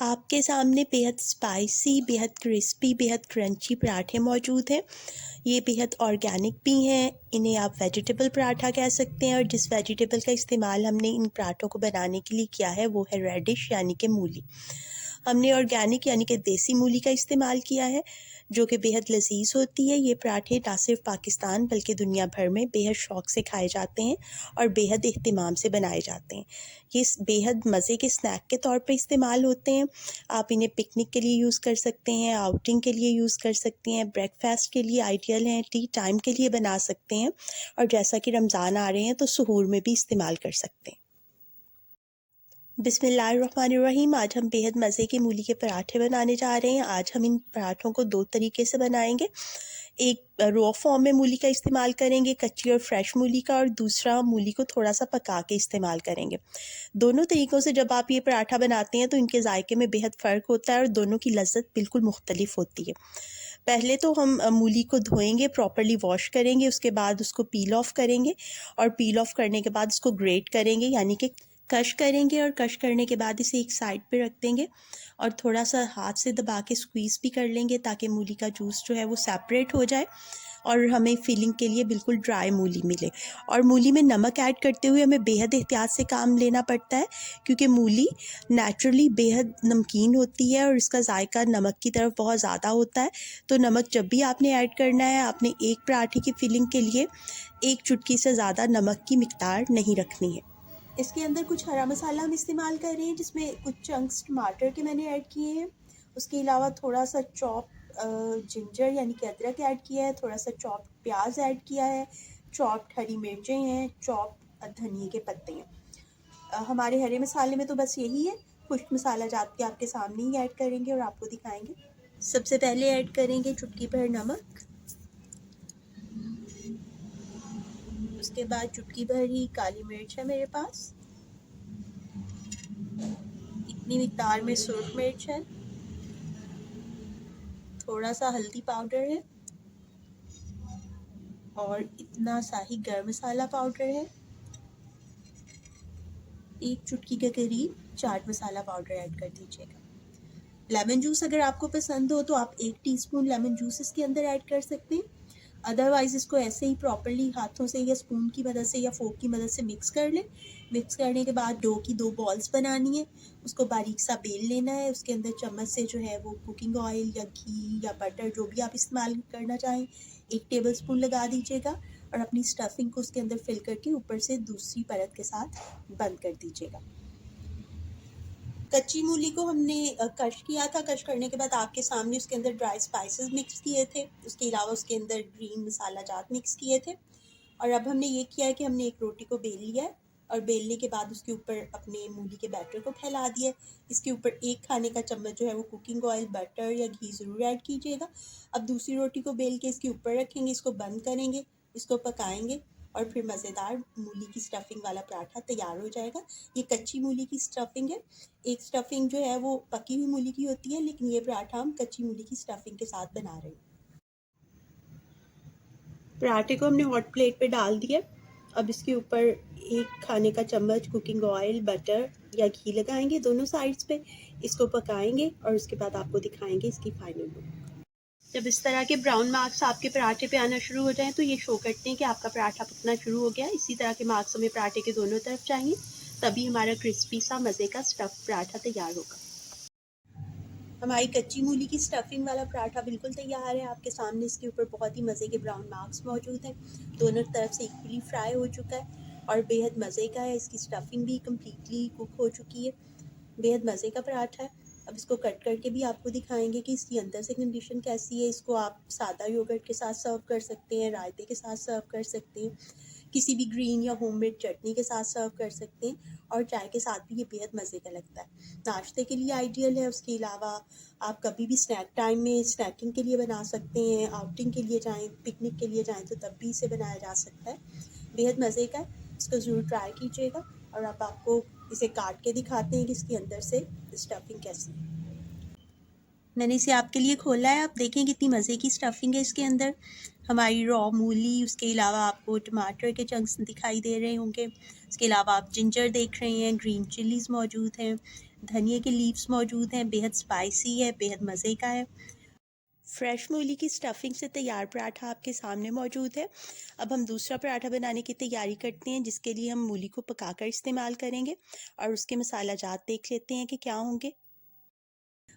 आपके सामने बेहद स्पाइसी, बेहद क्रिस्पी, बेहद क्रंची पराठे मौजूद हैं। ये बेहद ऑर्गेनिक भी हैं। इन्हें आप वेजिटेबल पराठा कह सकते हैं और जिस वेजिटेबल का इस्तेमाल हमने इन पराठों को बनाने के लिए किया है वो है रेडिश यानी कि मूली। हमने ऑर्गेनिक यानी कि देसी मूली का इस्तेमाल किया है जो कि बेहद लजीज होती है। ये पराठे ना सिर्फ पाकिस्तान बल्कि दुनिया भर में बेहद शौक़ से खाए जाते हैं और बेहद एहतमाम से बनाए जाते हैं। ये बेहद मज़े के स्नैक के तौर पे इस्तेमाल होते हैं। आप इन्हें पिकनिक के लिए यूज़ कर सकते हैं, आउटिंग के लिए यूज़ कर सकते हैं, ब्रेकफास्ट के लिए आइडियल हैं, टी टाइम के लिए बना सकते हैं और जैसा कि रमज़ान आ रहे हैं तो सहूर में भी इस्तेमाल कर सकते हैं। बिस्मिल्लाहिर्रहमानिर्रहीम। आज हम बेहद मज़े के मूली के पराठे बनाने जा रहे हैं। आज हम इन पराठों को दो तरीके से बनाएंगे। एक रॉ फॉर्म में मूली का इस्तेमाल करेंगे, कच्ची और फ्रेश मूली का, और दूसरा मूली को थोड़ा सा पका के इस्तेमाल करेंगे। दोनों तरीक़ों से जब आप ये पराठा बनाते हैं तो इनके जायके में बेहद फ़र्क होता है और दोनों की लज़्ज़त बिल्कुल मुख्तलिफ होती है। पहले तो हम मूली को धोएंगे, प्रॉपर्ली वॉश करेंगे, उसके बाद उसको पील ऑफ करेंगे और पील ऑफ करने के बाद उसको ग्रेट करेंगे यानी कि कश करेंगे और कश करने के बाद इसे एक साइड पे रख देंगे और थोड़ा सा हाथ से दबा के स्क्वीज़ भी कर लेंगे ताकि मूली का जूस जो है वो सेपरेट हो जाए और हमें फिलिंग के लिए बिल्कुल ड्राई मूली मिले। और मूली में नमक ऐड करते हुए हमें बेहद एहतियात से काम लेना पड़ता है क्योंकि मूली नेचुरली बेहद नमकीन होती है और इसका जायका नमक की तरफ बहुत ज़्यादा होता है। तो नमक जब भी आपने ऐड करना है, आपने एक पराठे की फिलिंग के लिए एक चुटकी से ज़्यादा नमक की मिकदार नहीं रखनी है। इसके अंदर कुछ हरा मसाला हम इस्तेमाल कर रहे हैं जिसमें कुछ चंक्स टमाटर के मैंने ऐड किए हैं। उसके अलावा थोड़ा सा चॉप जिंजर यानी कि अदरक ऐड किया है, थोड़ा सा चॉप प्याज ऐड किया है, चॉप्ड हरी मिर्चें हैं, चॉप धनिए के पत्ते हैं। हमारे हरे मसाले में तो बस यही है। खुश्क मसाला जात के आपके सामने ही ऐड करेंगे और आपको दिखाएंगे। सबसे पहले ऐड करेंगे चुटकी भर नमक, उसके बाद चुटकी भर ही काली मिर्च है मेरे पास, इतनी मिकदार में सुरख मिर्च है, थोड़ा सा हल्दी पाउडर है और इतना सा ही गरम मसाला पाउडर है। एक चुटकी के करीब चाट मसाला पाउडर ऐड कर दीजिएगा। लेमन जूस अगर आपको पसंद हो तो आप 1 टीस्पून लेमन जूस इसके अंदर ऐड कर सकते हैं। अदरवाइज़ इसको ऐसे ही प्रॉपर्ली हाथों से या स्पून की मदद से या फोक की मदद से मिक्स कर लें। मिक्स करने के बाद डो की 2 बॉल्स बनानी है, उसको बारीक सा बेल लेना है। उसके अंदर चम्मच से जो है वो कुकिंग ऑयल या घी या बटर जो भी आप इस्तेमाल करना चाहें 1 टेबलस्पून लगा दीजिएगा और अपनी स्टफिंग को उसके अंदर फिल करके ऊपर से दूसरी परत के साथ बंद कर दीजिएगा। कच्ची मूली को हमने कश किया था। कश करने के बाद आपके सामने उसके अंदर ड्राई स्पाइसेस मिक्स किए थे, उसके अलावा उसके अंदर ग्रीन मसाला जात मिक्स किए थे। और अब हमने ये किया है कि हमने एक रोटी को बेल लिया है और बेलने के बाद उसके ऊपर अपने मूली के बैटर को फैला दिया है। इसके ऊपर 1 खाने का चम्मच जो है वो कुकिंग ऑयल, बटर या घी ज़रूर ऐड कीजिएगा। अब दूसरी रोटी को बेल के इसके ऊपर रखेंगे, इसको बंद करेंगे, इसको पकाएंगे और फिर मज़ेदार मूली की स्टफिंग वाला पराठा तैयार हो जाएगा। ये कच्ची मूली की स्टफिंग है। एक स्टफिंग जो है वो पकी हुई मूली की होती है, लेकिन ये पराठा हम कच्ची मूली की स्टफिंग के साथ बना रहे हैं। पराठे को हमने हॉट प्लेट पे डाल दिया। अब इसके ऊपर 1 खाने का चम्मच कुकिंग ऑयल, बटर या घी लगाएंगे दोनों साइड्स पे, इसको पकाएंगे और उसके बाद आपको दिखाएंगे इसकी फाइनल लुक। जब इस तरह के ब्राउन मार्क्स आपके पराठे पे आना शुरू हो जाएं तो ये शो करते हैं कि आपका पराठा पकना शुरू हो गया। इसी तरह के मार्क्स हमें पराठे के दोनों तरफ चाहिए, तभी हमारा क्रिस्पी सा मज़े का स्टफ़ पराठा तैयार होगा। हमारी कच्ची मूली की स्टफिंग वाला पराठा बिल्कुल तैयार है आपके सामने। इसके ऊपर बहुत ही मज़े के ब्राउन मार्क्स मौजूद हैं, दोनों तरफ से इक्वली फ्राई हो चुका है और बेहद मज़े का है। इसकी स्टफिंग भी कम्प्लीटली कुक हो चुकी है, बेहद मज़े का पराठा है। अब इसको कट करके भी आपको दिखाएंगे कि इसकी अंदर से कंडीशन कैसी है। इसको आप सादा योगर्ट के साथ सर्व कर सकते हैं, रायते के साथ सर्व कर सकते हैं, किसी भी ग्रीन या होममेड चटनी के साथ सर्व कर सकते हैं और चाय के साथ भी ये बेहद मज़े का लगता है। नाश्ते के लिए आइडियल है। उसके अलावा आप कभी भी स्नैक टाइम में स्नैकिंग के लिए बना सकते हैं, आउटिंग के लिए जाएँ, पिकनिक के लिए जाएँ तो तब भी इसे बनाया जा सकता है। बेहद मज़े का है, इसको ज़रूर ट्राई कीजिएगा। और अब आपको इसे काट के दिखाते हैं कि इसके अंदर से स्टफिंग कैसी है। मैंने इसे आपके लिए खोला है, आप देखें कितनी मज़े की स्टफिंग है इसके अंदर। हमारी रॉ मूली, उसके अलावा आपको टमाटर के चंक्स दिखाई दे रहे होंगे, उसके अलावा आप जिंजर देख रहे हैं, ग्रीन चिलीज़ मौजूद हैं, धनिए के लीव्स मौजूद हैं, बेहद स्पाइसी है, बेहद मज़े का है। फ्रेश मूली की स्टफिंग से तैयार पराठा आपके सामने मौजूद है। अब हम दूसरा पराठा बनाने की तैयारी करते हैं, जिसके लिए हम मूली को पकाकर इस्तेमाल करेंगे और उसके मसाला जात देख लेते हैं कि क्या होंगे।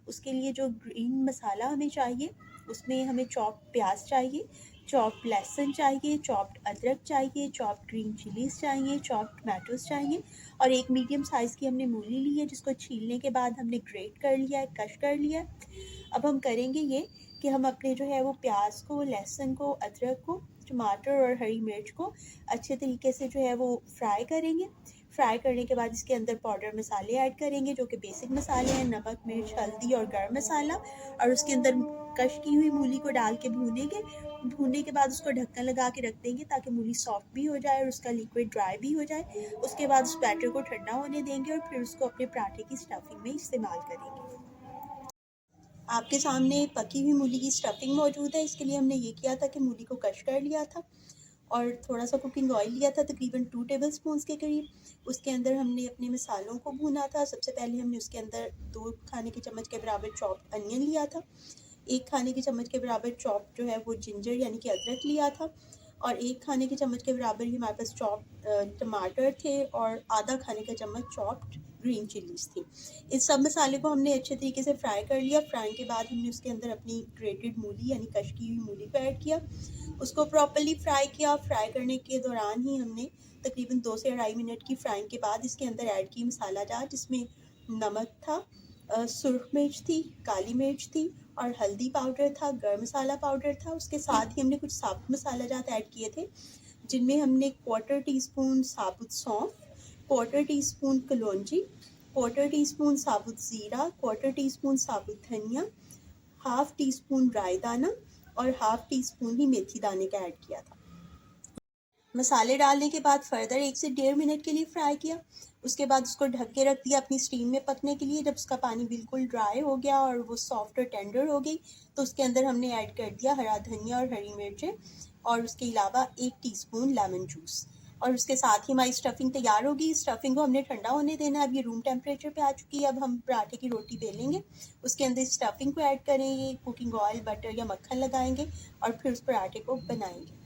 उसके लिए जो ग्रीन मसाला हमें चाहिए, उसमें हमें चॉप्ड प्याज चाहिए, चॉप्ड लहसुन चाहिए, चॉप्ड अदरक चाहिए, चॉप्ड ग्रीन चिलीज़ चाहिए, चॉप्ड टमाटोज़ चाहिए और एक मीडियम साइज़ की हमने मूली ली है, जिसको छीलने के बाद हमने ग्रेट कर लिया है, कश कर लिया है। अब हम करेंगे ये कि हम अपने जो है वो प्याज को, लहसुन को, अदरक को, टमाटर और हरी मिर्च को अच्छे तरीके से जो है वो फ्राई करेंगे। फ्राई करने के बाद इसके अंदर पाउडर मसाले ऐड करेंगे, जो कि बेसिक मसाले हैं, नमक, मिर्च, हल्दी और गरम मसाला, और उसके अंदर कश की हुई मूली को डाल के भूनेंगे। भूनने के बाद उसको ढक्कन लगा के रख देंगे ताकि मूली सॉफ्ट भी हो जाए और उसका लिक्विड ड्राई भी हो जाए। उसके बाद उस बैटर को ठंडा होने देंगे और फिर उसको अपने पराठे की स्टफिंग में इस्तेमाल करेंगे। आपके सामने पकी हुई मूली की स्टफिंग मौजूद है। इसके लिए हमने ये किया था कि मूली को कश कर लिया था और थोड़ा सा कुकिंग ऑयल लिया था, तकरीबन 2 टेबलस्पून के करीब। उसके अंदर हमने अपने मसालों को भूना था। सबसे पहले हमने उसके अंदर 2 खाने के चम्मच के बराबर चॉप्ड अनियन लिया था, 1 खाने के चम्मच के बराबर चॉप्ड जो है वो जिंजर यानी कि अदरक लिया था और 1 खाने के चम्मच के बराबर ही हमारे पास चॉप्ड टमाटर थे और आधा खाने का चम्मच चॉप्ड ग्रीन चिलीज़ थी। इस सब मसाले को हमने अच्छे तरीके से फ्राई कर लिया। फ्राई के बाद हमने उसके अंदर अपनी ग्रेटेड मूली यानी कश की हुई मूली को ऐड किया, उसको प्रॉपर्ली फ्राई किया। फ्राई करने के दौरान ही हमने तकरीबन 2 से 2.5 मिनट की फ्राइंग के बाद इसके अंदर ऐड की मसाला जात, जिसमें नमक था, सुरख मिर्च थी, काली मिर्च थी और हल्दी पाउडर था, गरम मसाला पाउडर था। उसके साथ ही हमने कुछ साबुत मसाला जात ऐड किए थे, जिनमें हमने 1/4 टीस्पून साबुत सौंफ, 1/4 टीस्पून कलौंजी, 1/4 टीस्पून साबुत ज़ीरा, 1/4 टीस्पून साबुत धनिया, हाफ टी स्पून राई दाना और हाफ टी स्पून ही मेथी दाने का ऐड किया था। मसाले डालने के बाद फर्दर 1 से 1.5 मिनट के लिए फ्राई किया। उसके बाद उसको ढक के रख दिया अपनी स्टीम में पकने के लिए। जब उसका पानी बिल्कुल ड्राई हो गया और वो सॉफ्ट और टेंडर हो गई, तो उसके अंदर हमने ऐड कर दिया हरा धनिया और हरी मिर्चें और उसके अलावा 1 टीस्पून लेमन जूस। और उसके साथ ही हमारी स्टफिंग तैयार होगी। स्टफिंग को हमने ठंडा होने देना है। अब ये रूम टेम्परेचर पे आ चुकी है। अब हम पराठे की रोटी बेलेंगे, उसके अंदर स्टफिंग को ऐड करेंगे, कुकिंग ऑयल, बटर या मक्खन लगाएंगे और फिर उस पराठे को बनाएंगे।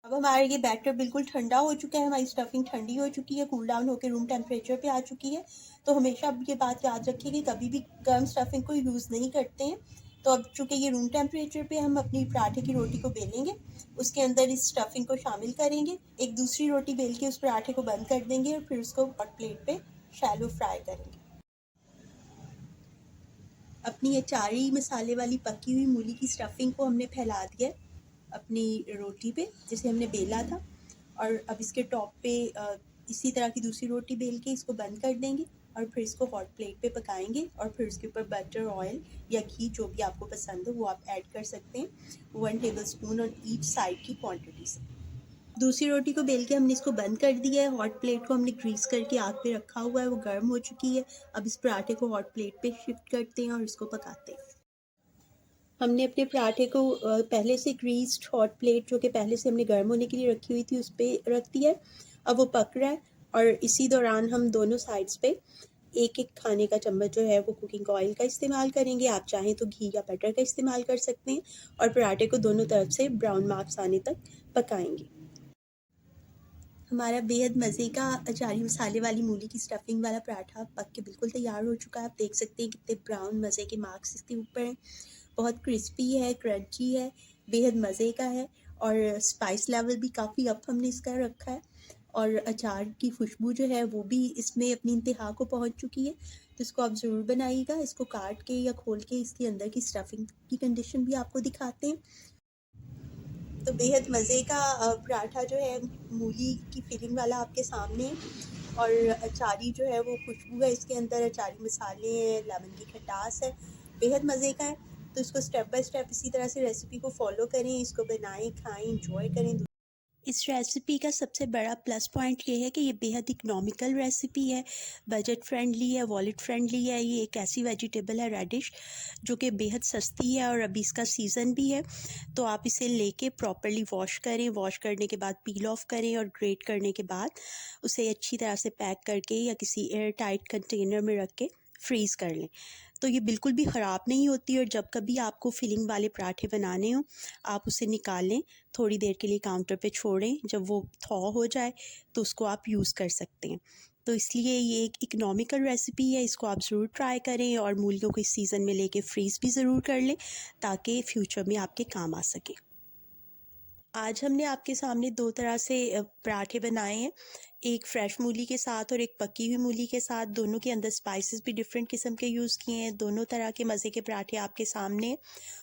अब हमारा ये बैटर बिल्कुल ठंडा हो चुका है, हमारी स्टफिंग ठंडी हो चुकी है, कूल डाउन होकर रूम टेम्परेचर पे आ चुकी है। तो हमेशा अब ये बात याद रखिए कि कभी भी गर्म स्टफिंग को यूज़ नहीं करते हैं। तो अब चूँकि ये रूम टेम्परेचर पे, हम अपनी पराठे की रोटी को बेलेंगे, उसके अंदर इस स्टफिंग को शामिल करेंगे, एक दूसरी रोटी बेल के उस पराठे को बंद कर देंगे और फिर उसको हॉट प्लेट पे शैलो फ्राई करेंगे। अपनी अचारी मसाले वाली पकी हुई मूली की स्टफिंग को हमने फैला दिया है अपनी रोटी पे, जिसे हमने बेला था, और अब इसके टॉप पे इसी तरह की दूसरी रोटी बेल के इसको बंद कर देंगे और फिर इसको हॉट प्लेट पे पकाएंगे और फिर उसके ऊपर बटर, ऑयल या घी जो भी आपको पसंद हो वो आप ऐड कर सकते हैं, 1 टेबलस्पून ऑन ईच साइड की क्वांटिटी से। दूसरी रोटी को बेल के हमने इसको बंद कर दिया है। हॉट प्लेट को हमने ग्रीस करके आग पे रखा हुआ है, वो गर्म हो चुकी है। अब इस पराठे को हॉट प्लेट पे शिफ्ट करते हैं और इसको पकाते हैं। हमने अपने पराठे को पहले से ग्रीस्ड हॉट प्लेट जो कि पहले से हमने गर्म होने के लिए रखी हुई थी उस पर रख दिया है। अब वो पक रहा है और इसी दौरान हम दोनों साइड्स पे एक एक खाने का चम्मच जो है वो कुकिंग ऑयल का इस्तेमाल करेंगे। आप चाहें तो घी या बटर का इस्तेमाल कर सकते हैं और पराठे को दोनों तरफ से ब्राउन मार्क्स आने तक पकाएंगे। हमारा बेहद मज़े का अचारी मसाले वाली मूली की स्टफिंग वाला पराठा पक के बिल्कुल तैयार हो चुका है। आप देख सकते हैं कितने ब्राउन मज़े के मार्क्स इसके ऊपर हैं। बहुत क्रिस्पी है, क्रंची है, बेहद मज़े का है और स्पाइस लेवल भी काफ़ी अप हमने इसका रखा है और अचार की खुशबू जो है वो भी इसमें अपनी इंतहा को पहुंच चुकी है। तो इसको आप ज़रूर बनाइएगा। इसको काट के या खोल के इसके अंदर की स्टफिंग की कंडीशन भी आपको दिखाते हैं। तो बेहद मज़े का पराठा जो है मूली की फिलिंग वाला आपके सामने है और अचारी जो है वो खुशबू है इसके अंदर, अचारी मसाले हैं, लेमन की खटास है, बेहद मज़े का है। तो इसको स्टेप बाय स्टेप इसी तरह से रेसिपी को फॉलो करें, इसको बनाएं, खाएं, इंजॉय करें। इस रेसिपी का सबसे बड़ा प्लस पॉइंट ये है कि ये बेहद इकनॉमिकल रेसिपी है, बजट फ्रेंडली है, वॉलेट फ्रेंडली है। ये एक ऐसी वेजिटेबल है रेडिश जो कि बेहद सस्ती है और अभी इसका सीज़न भी है। तो आप इसे लेके प्रॉपरली वॉश करें, वॉश करने के बाद पील ऑफ करें और ग्रेट करने के बाद उसे अच्छी तरह से पैक करके या किसी एयर टाइट कंटेनर में रख के फ्रीज़ कर लें। तो ये बिल्कुल भी ख़राब नहीं होती और जब कभी आपको फिलिंग वाले पराठे बनाने हों, आप उसे निकालें, थोड़ी देर के लिए काउंटर पे छोड़ें, जब वो थॉ हो जाए तो उसको आप यूज़ कर सकते हैं। तो इसलिए ये एक इकनॉमिकल रेसिपी है, इसको आप ज़रूर ट्राई करें और मूलियों को इस सीज़न में लेके फ्रीज़ भी ज़रूर कर लें ताकि फ्यूचर में आपके काम आ सके। आज हमने आपके सामने 2 तरह से पराठे बनाए हैं, एक फ्रेश मूली के साथ और एक पकी हुई मूली के साथ। दोनों के अंदर स्पाइसेस भी डिफरेंट किस्म के यूज़ किए हैं। दोनों तरह के मज़े के पराठे आपके सामने हैं।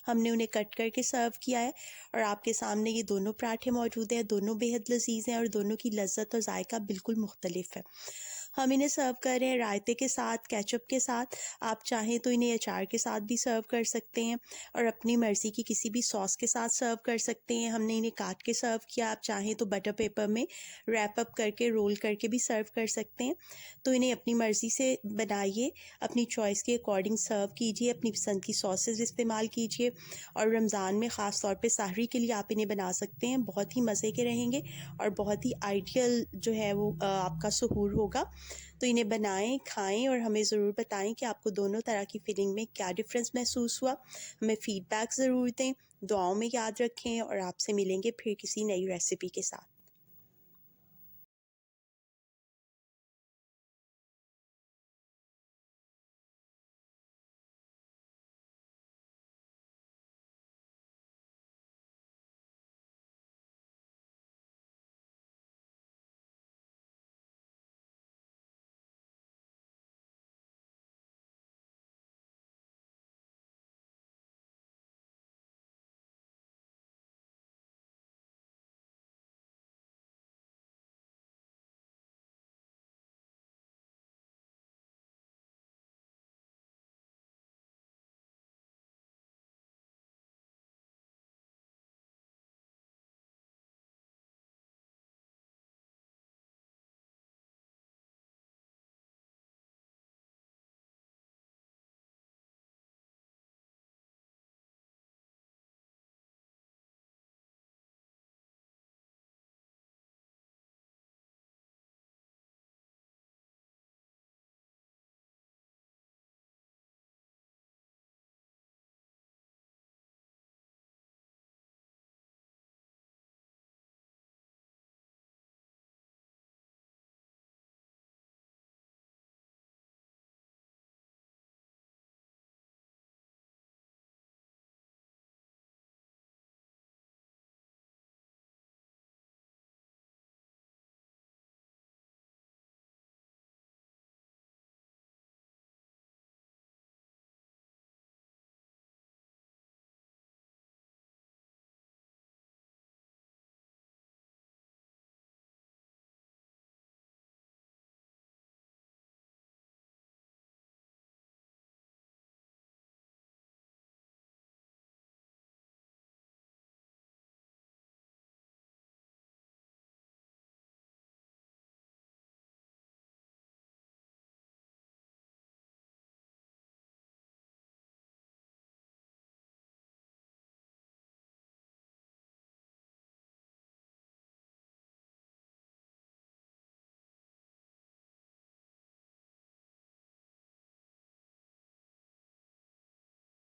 हमने उन्हें कट करके सर्व किया है और आपके सामने ये दोनों पराठे मौजूद हैं। दोनों बेहद लज़ीज़ हैं और दोनों की लज़्ज़त और जायका बिल्कुल मुख्तलिफ है। हम इन्हें सर्व कर रहे हैं रायते के साथ, केचप के साथ। आप चाहें तो इन्हें अचार के साथ भी सर्व कर सकते हैं और अपनी मर्ज़ी की किसी भी सॉस के साथ सर्व कर सकते हैं। हमने इन्हें काट के सर्व किया, आप चाहें तो बटर पेपर में रैप अप करके रोल करके भी सर्व कर सकते हैं। तो इन्हें अपनी मर्ज़ी से बनाइए, अपनी चॉइस के अकॉर्डिंग सर्व कीजिए, अपनी पसंद की सॉसेस इस्तेमाल कीजिए और रमज़ान में ख़ास तौर पे सहरी के लिए आप इन्हें बना सकते हैं। बहुत ही मज़े के रहेंगे और बहुत ही आइडियल जो है वो आपका सहूर होगा। तो इन्हें बनाएं, खाएं और हमें ज़रूर बताएं कि आपको दोनों तरह की फीलिंग में क्या डिफरेंस महसूस हुआ। हमें फ़ीडबैक ज़रूर दें, दुआओं में याद रखें और आपसे मिलेंगे फिर किसी नई रेसिपी के साथ।